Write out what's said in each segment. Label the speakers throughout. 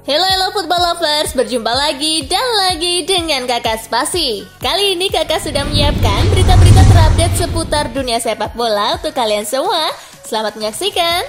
Speaker 1: Halo football lovers, berjumpa lagi dan lagi dengan Kakak Spasi. Kali ini Kakak sudah menyiapkan berita-berita terupdate seputar dunia sepak bola untuk kalian semua. Selamat menyaksikan.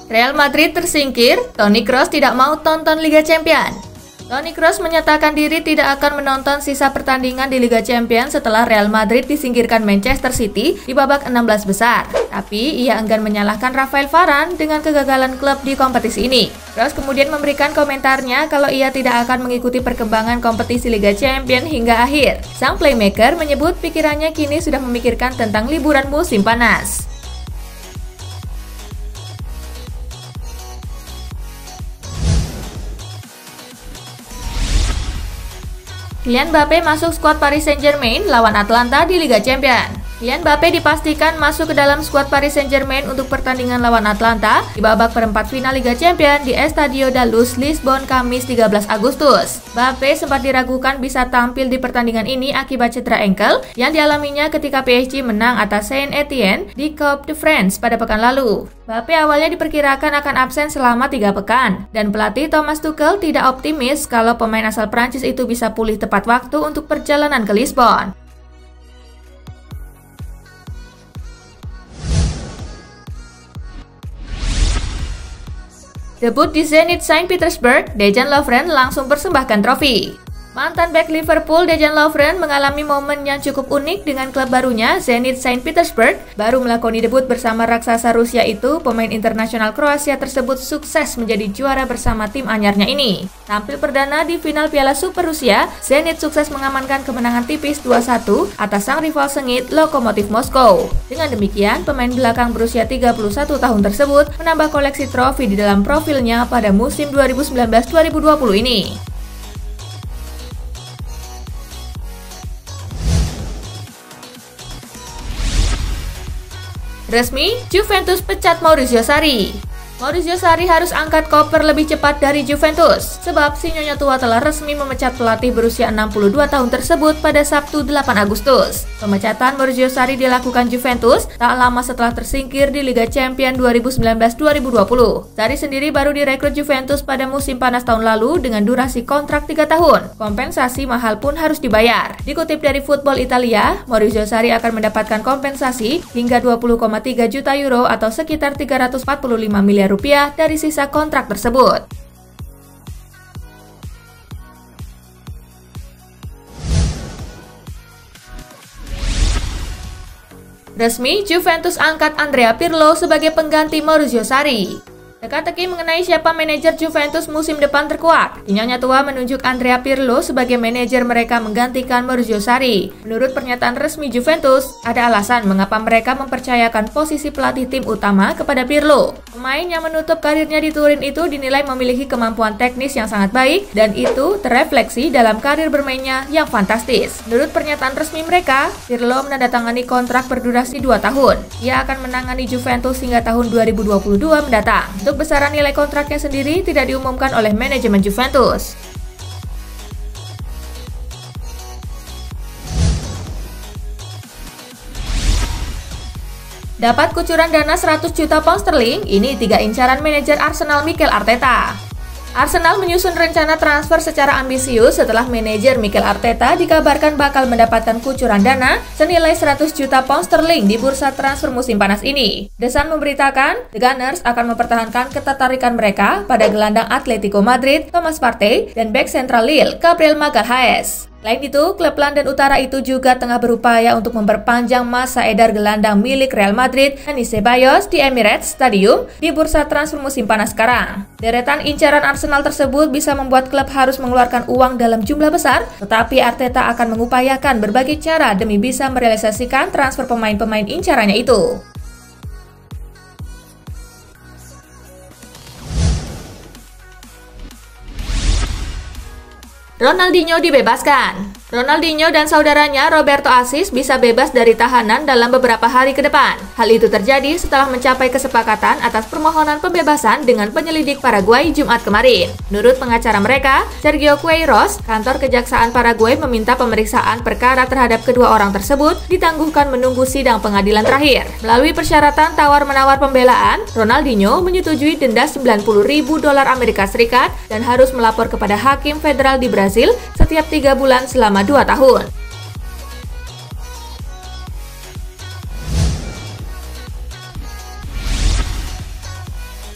Speaker 1: Real Madrid tersingkir, Toni Kroos tidak mau tonton Liga Champions. Toni Kroos menyatakan diri tidak akan menonton sisa pertandingan di Liga Champions setelah Real Madrid disingkirkan Manchester City di babak 16 besar. Tapi ia enggan menyalahkan Rafael Varane dengan kegagalan klub di kompetisi ini. Kroos kemudian memberikan komentarnya kalau ia tidak akan mengikuti perkembangan kompetisi Liga Champions hingga akhir. Sang playmaker menyebut pikirannya kini sudah memikirkan tentang liburan musim panas. Kylian Mbappe masuk skuad Paris Saint-Germain lawan Atalanta di Liga Champions. Kylian Mbappe dipastikan masuk ke dalam skuad Paris Saint-Germain untuk pertandingan lawan Atalanta di babak perempat final Liga Champions di Estadio da Luz, Lisbon, Kamis 13 Agustus. Mbappe sempat diragukan bisa tampil di pertandingan ini akibat cedera ankle yang dialaminya ketika PSG menang atas Saint-Étienne di Coupe de France pada pekan lalu. Mbappe awalnya diperkirakan akan absen selama 3 pekan, dan pelatih Thomas Tuchel tidak optimis kalau pemain asal Prancis itu bisa pulih tepat waktu untuk perjalanan ke Lisbon. Debut di Zenit Saint Petersburg, Dejan Lovren langsung persembahkan trofi. Mantan bek Liverpool Dejan Lovren mengalami momen yang cukup unik dengan klub barunya Zenit Saint Petersburg. Baru melakoni debut bersama raksasa Rusia itu, pemain internasional Kroasia tersebut sukses menjadi juara bersama tim anyarnya ini. Tampil perdana di final Piala Super Rusia, Zenit sukses mengamankan kemenangan tipis 2-1 atas sang rival sengit Lokomotiv Moskow. Dengan demikian, pemain belakang berusia 31 tahun tersebut menambah koleksi trofi di dalam profilnya pada musim 2019-2020 ini. Resmi, Juventus pecat Maurizio Sarri. Maurizio Sarri harus angkat koper lebih cepat dari Juventus, sebab si nyonya tua telah resmi memecat pelatih berusia 62 tahun tersebut pada Sabtu 8 Agustus. Pemecatan Maurizio Sarri dilakukan Juventus tak lama setelah tersingkir di Liga Champions 2019-2020. Sarri sendiri baru direkrut Juventus pada musim panas tahun lalu dengan durasi kontrak 3 tahun. Kompensasi mahal pun harus dibayar. Dikutip dari Football Italia, Maurizio Sarri akan mendapatkan kompensasi hingga 20,3 juta euro atau sekitar 345 miliar rupiah dari sisa kontrak tersebut. Resmi, Juventus angkat Andrea Pirlo sebagai pengganti Maurizio Sarri. Teka-teki mengenai siapa manajer Juventus musim depan terkuat. Nyonya tua menunjuk Andrea Pirlo sebagai manajer mereka menggantikan Maurizio Sarri. Menurut pernyataan resmi Juventus, ada alasan mengapa mereka mempercayakan posisi pelatih tim utama kepada Pirlo. Pemain yang menutup karirnya di Turin itu dinilai memiliki kemampuan teknis yang sangat baik, dan itu terefleksi dalam karir bermainnya yang fantastis. Menurut pernyataan resmi mereka, Pirlo menandatangani kontrak berdurasi 2 tahun. Ia akan menangani Juventus hingga tahun 2022 mendatang. Untuk besaran nilai kontraknya sendiri tidak diumumkan oleh manajemen Juventus. Dapat kucuran dana 100 juta pound sterling, ini 3 incaran manajer Arsenal Mikel Arteta. Arsenal menyusun rencana transfer secara ambisius setelah manajer Mikel Arteta dikabarkan bakal mendapatkan kucuran dana senilai 100 juta pound sterling di bursa transfer musim panas ini. The Sun memberitakan, The Gunners akan mempertahankan ketertarikan mereka pada gelandang Atletico Madrid, Thomas Partey, dan bek sentral Lille, Gabriel Magalhaes. Selain itu, klub London Utara itu juga tengah berupaya untuk memperpanjang masa edar gelandang milik Real Madrid, Dani Ceballos, di Emirates Stadium di bursa transfer musim panas sekarang. Deretan incaran Arsenal tersebut bisa membuat klub harus mengeluarkan uang dalam jumlah besar, tetapi Arteta akan mengupayakan berbagai cara demi bisa merealisasikan transfer pemain-pemain incarannya itu. Ronaldinho dibebaskan. Ronaldinho dan saudaranya Roberto Assis bisa bebas dari tahanan dalam beberapa hari ke depan. Hal itu terjadi setelah mencapai kesepakatan atas permohonan pembebasan dengan penyelidik Paraguay Jumat kemarin. Menurut pengacara mereka, Sergio Queiroz, kantor Kejaksaan Paraguay meminta pemeriksaan perkara terhadap kedua orang tersebut ditangguhkan menunggu sidang pengadilan terakhir. Melalui persyaratan tawar-menawar pembelaan, Ronaldinho menyetujui denda $90.000 Amerika Serikat dan harus melapor kepada hakim federal di Brasil setiap 3 bulan selama 2 tahun.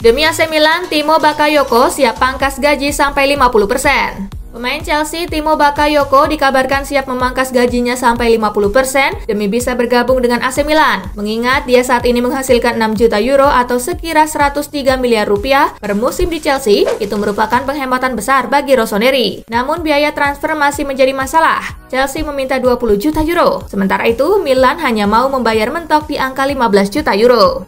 Speaker 1: Demi AC Milan, Timo Bakayoko siap pangkas gaji sampai 50%. Pemain Chelsea Timo Bakayoko dikabarkan siap memangkas gajinya sampai 50% demi bisa bergabung dengan AC Milan. Mengingat dia saat ini menghasilkan 6 juta euro atau sekira 103 miliar rupiah per musim di Chelsea, itu merupakan penghematan besar bagi Rossoneri. Namun biaya transfer masih menjadi masalah. Chelsea meminta 20 juta euro. Sementara itu, Milan hanya mau membayar mentok di angka 15 juta euro.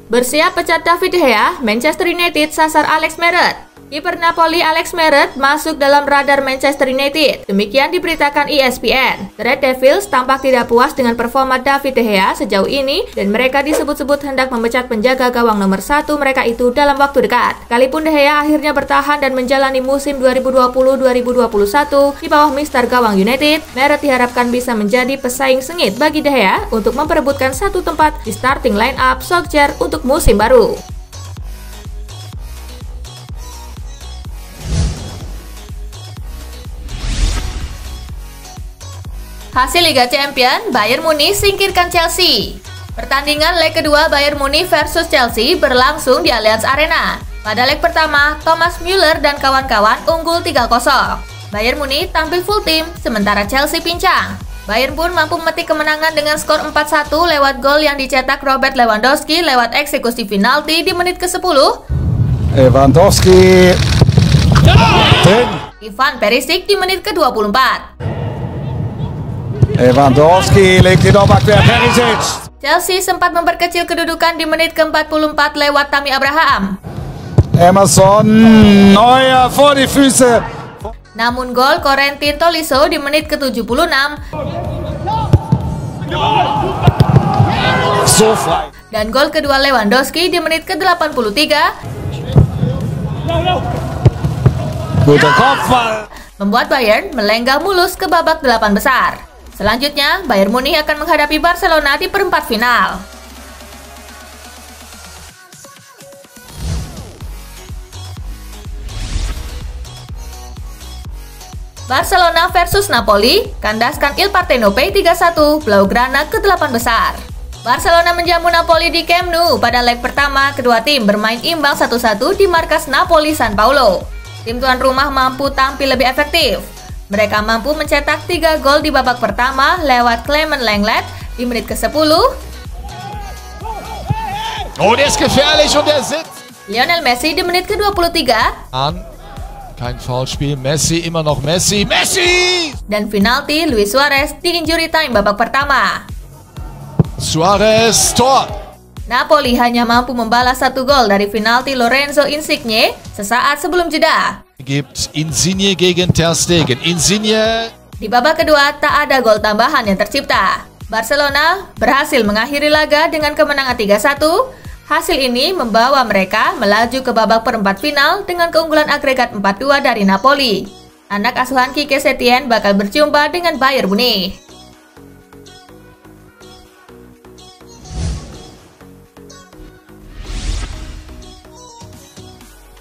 Speaker 1: Bersiap pecat David De Gea, Manchester United sasar Alex Meret. Kiper Napoli Alex Meret masuk dalam radar Manchester United. Demikian diberitakan ESPN. The Red Devils tampak tidak puas dengan performa David De Gea sejauh ini dan mereka disebut-sebut hendak memecat penjaga gawang nomor 1 mereka itu dalam waktu dekat. Sekalipun De Gea akhirnya bertahan dan menjalani musim 2020-2021 di bawah Mister Gawang United, Meret diharapkan bisa menjadi pesaing sengit bagi De Gea untuk memperebutkan satu tempat di starting line-up Solskjaer untuk musim baru. Hasil Liga Champions, Bayern Munich singkirkan Chelsea. Pertandingan leg kedua Bayern Munich versus Chelsea berlangsung di Allianz Arena. Pada leg pertama, Thomas Müller dan kawan-kawan unggul 3-0. Bayern Munich tampil full tim, sementara Chelsea pincang. Bayern pun mampu memetik kemenangan dengan skor 4-1 lewat gol yang dicetak Robert Lewandowski lewat eksekusi penalti di menit ke-10.
Speaker 2: Lewandowski.
Speaker 1: Ivan Perisic di menit ke-24.
Speaker 2: Lewandowski legt ihn auf Abwehr, Perisic.
Speaker 1: Chelsea sempat memperkecil kedudukan di menit ke-44 lewat Tammy Abraham.
Speaker 2: Emerson, Neuer vor die Füße.
Speaker 1: Namun gol Corentin Tolisso di menit ke-76
Speaker 2: So frei.
Speaker 1: dan gol kedua Lewandowski di menit ke-83
Speaker 2: Guter Kopfball.
Speaker 1: membuat Bayern melenggang mulus ke babak 8 besar. Selanjutnya, Bayern Munich akan menghadapi Barcelona di perempat final. Barcelona versus Napoli, kandaskan Il Partenope 3-1, Blaugrana ke 8 besar. Barcelona menjamu Napoli di Camp Nou pada leg pertama, kedua tim bermain imbang 1-1 di markas Napoli San Paulo. Tim tuan rumah mampu tampil lebih efektif. Mereka mampu mencetak 3 gol di babak pertama lewat Clement Lenglet di menit ke-10.
Speaker 3: Oh, der ist gefährlich und der sitzt.
Speaker 1: Lionel Messi di menit ke-23.
Speaker 3: Kein Foulspiel, Messi, immer noch Messi, Messi!
Speaker 1: Dan penalti Luis Suarez di injury time babak pertama.
Speaker 3: Suarez, Tor!
Speaker 1: Napoli hanya mampu membalas 1 gol dari penalti Lorenzo Insigne sesaat sebelum jeda.
Speaker 3: Gibt Insigne gegen Ter Stegen. Insigne.
Speaker 1: Di babak kedua tak ada gol tambahan yang tercipta. Barcelona berhasil mengakhiri laga dengan kemenangan 3-1. Hasil ini membawa mereka melaju ke babak perempat final dengan keunggulan agregat 4-2 dari Napoli. Anak asuhan Quique Setién bakal berjumpa dengan Bayern Munich.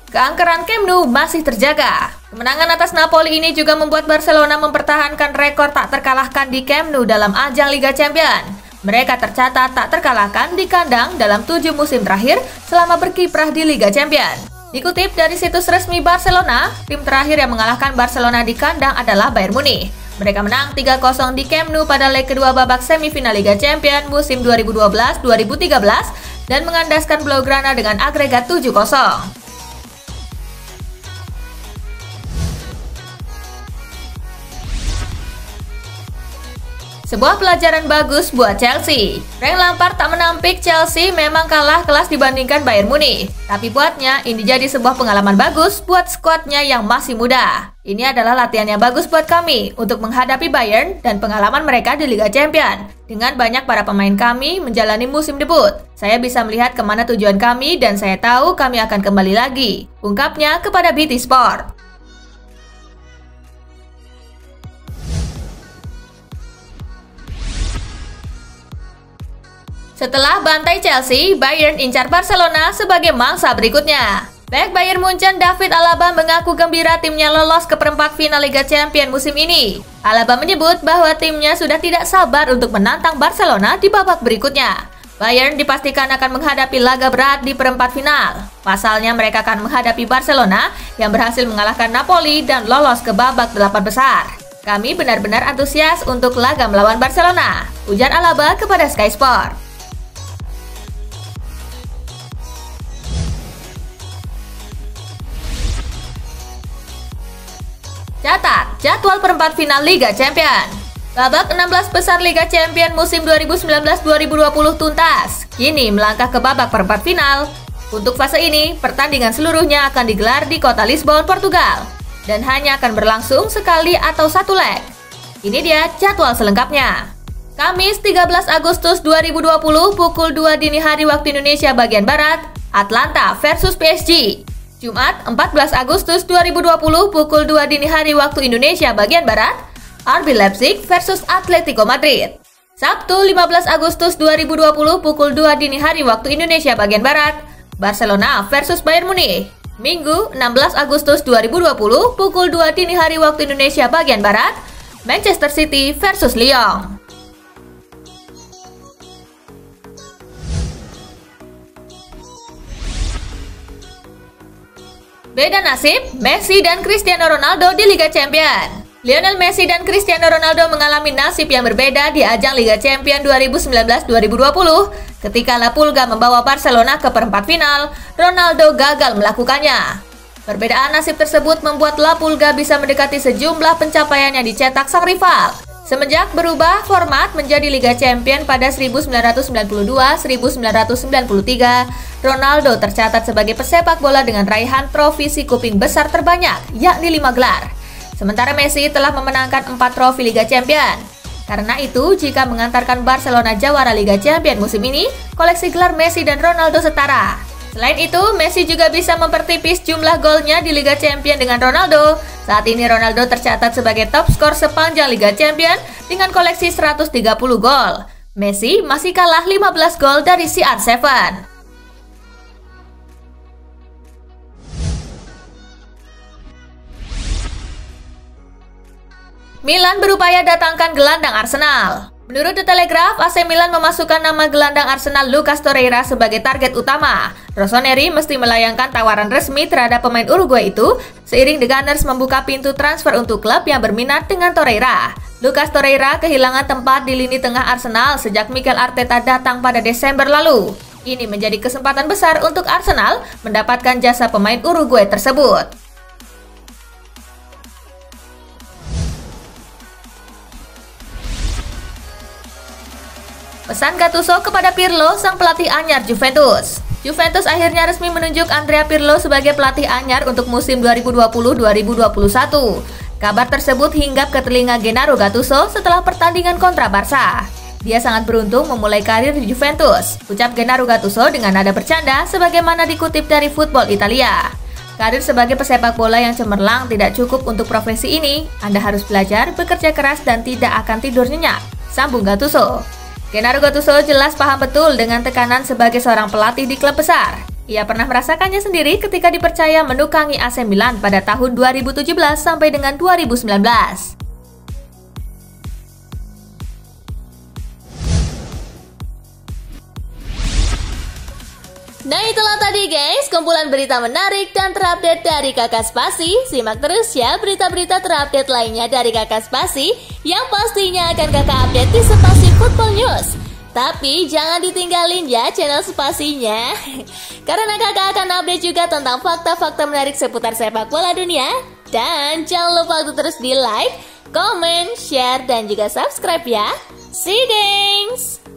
Speaker 1: Keangkeran Camp Nou masih terjaga. Kemenangan atas Napoli ini juga membuat Barcelona mempertahankan rekor tak terkalahkan di Camp Nou dalam ajang Liga Champions. Mereka tercatat tak terkalahkan di kandang dalam 7 musim terakhir selama berkiprah di Liga Champions. Dikutip dari situs resmi Barcelona, tim terakhir yang mengalahkan Barcelona di kandang adalah Bayern Munich. Mereka menang 3-0 di Camp Nou pada leg kedua babak semifinal Liga Champions musim 2012-2013 dan mengandaskan Blaugrana dengan agregat 7-0. Sebuah pelajaran bagus buat Chelsea. Frank Lampard tak menampik Chelsea memang kalah kelas dibandingkan Bayern Munich. Tapi buatnya ini jadi sebuah pengalaman bagus buat skuadnya yang masih muda. Ini adalah latihan yang bagus buat kami untuk menghadapi Bayern dan pengalaman mereka di Liga Champions. Dengan banyak para pemain kami menjalani musim debut, saya bisa melihat kemana tujuan kami dan saya tahu kami akan kembali lagi. Ungkapnya kepada BT Sport. Setelah bantai Chelsea, Bayern incar Barcelona sebagai mangsa berikutnya. Bek Bayern Munchen David Alaba mengaku gembira timnya lolos ke perempat final Liga Champions musim ini. Alaba menyebut bahwa timnya sudah tidak sabar untuk menantang Barcelona di babak berikutnya. Bayern dipastikan akan menghadapi laga berat di perempat final. Pasalnya mereka akan menghadapi Barcelona yang berhasil mengalahkan Napoli dan lolos ke babak 8 besar. Kami benar-benar antusias untuk laga melawan Barcelona, ujar Alaba kepada Sky Sport. Catat, jadwal perempat final Liga Champions. Babak 16 besar Liga Champions musim 2019-2020 tuntas. Kini melangkah ke babak perempat final. Untuk fase ini, pertandingan seluruhnya akan digelar di kota Lisbon, Portugal. Dan hanya akan berlangsung sekali atau satu leg. Ini dia jadwal selengkapnya. Kamis 13 Agustus 2020 pukul 2 dini hari waktu Indonesia bagian Barat, Atlanta versus PSG. Jumat 14 Agustus 2020 pukul 2 dini hari waktu Indonesia bagian Barat, RB Leipzig versus Atletico Madrid. Sabtu 15 Agustus 2020 pukul 2 dini hari waktu Indonesia bagian Barat, Barcelona versus Bayern Munich. Minggu 16 Agustus 2020 pukul 2 dini hari waktu Indonesia bagian Barat, Manchester City versus Lyon. Beda nasib, Messi dan Cristiano Ronaldo di Liga Champions. Lionel Messi dan Cristiano Ronaldo mengalami nasib yang berbeda di ajang Liga Champions 2019-2020. Ketika La Pulga membawa Barcelona ke perempat final, Ronaldo gagal melakukannya. Perbedaan nasib tersebut membuat La Pulga bisa mendekati sejumlah pencapaian yang dicetak sang rival. Semenjak berubah format menjadi Liga Champions pada 1992-1993, Ronaldo tercatat sebagai pesepak bola dengan raihan trofi si kuping besar terbanyak, yakni 5 gelar. Sementara Messi telah memenangkan 4 trofi Liga Champions. Karena itu, jika mengantarkan Barcelona jawara Liga Champions musim ini, koleksi gelar Messi dan Ronaldo setara. Selain itu, Messi juga bisa mempertipis jumlah golnya di Liga Champions dengan Ronaldo. Saat ini Ronaldo tercatat sebagai top skor sepanjang Liga Champions dengan koleksi 130 gol. Messi masih kalah 15 gol dari CR7. Milan berupaya datangkan gelandang Arsenal. Menurut The Telegraph, AC Milan memasukkan nama gelandang Arsenal Lucas Torreira sebagai target utama. Rossoneri mesti melayangkan tawaran resmi terhadap pemain Uruguay itu, seiring The Gunners membuka pintu transfer untuk klub yang berminat dengan Torreira. Lucas Torreira kehilangan tempat di lini tengah Arsenal sejak Mikel Arteta datang pada Desember lalu. Ini menjadi kesempatan besar untuk Arsenal mendapatkan jasa pemain Uruguay tersebut. Pesan Gattuso kepada Pirlo, sang pelatih anyar Juventus. Juventus akhirnya resmi menunjuk Andrea Pirlo sebagai pelatih anyar untuk musim 2020-2021. Kabar tersebut hinggap ke telinga Gennaro Gattuso setelah pertandingan kontra Barca. Dia sangat beruntung memulai karir di Juventus, ucap Gennaro Gattuso dengan nada bercanda sebagaimana dikutip dari Football Italia. Karir sebagai pesepak bola yang cemerlang tidak cukup untuk profesi ini. Anda harus belajar, bekerja keras, dan tidak akan tidur nyenyak, sambung Gattuso. Gennaro Gattuso jelas paham betul dengan tekanan sebagai seorang pelatih di klub besar. Ia pernah merasakannya sendiri ketika dipercaya menukangi AC Milan pada tahun 2017 sampai dengan 2019. Nah, itulah tadi guys, kumpulan berita menarik dan terupdate dari Kakak Spasi. Simak terus ya berita-berita terupdate lainnya dari Kakak Spasi yang pastinya akan Kakak update di Spasi Football News. Tapi jangan ditinggalin ya channel Spasinya, karena Kakak akan update juga tentang fakta-fakta menarik seputar sepak bola dunia. Dan jangan lupa untuk terus di like, comment, share, dan juga subscribe ya. See you, gengs!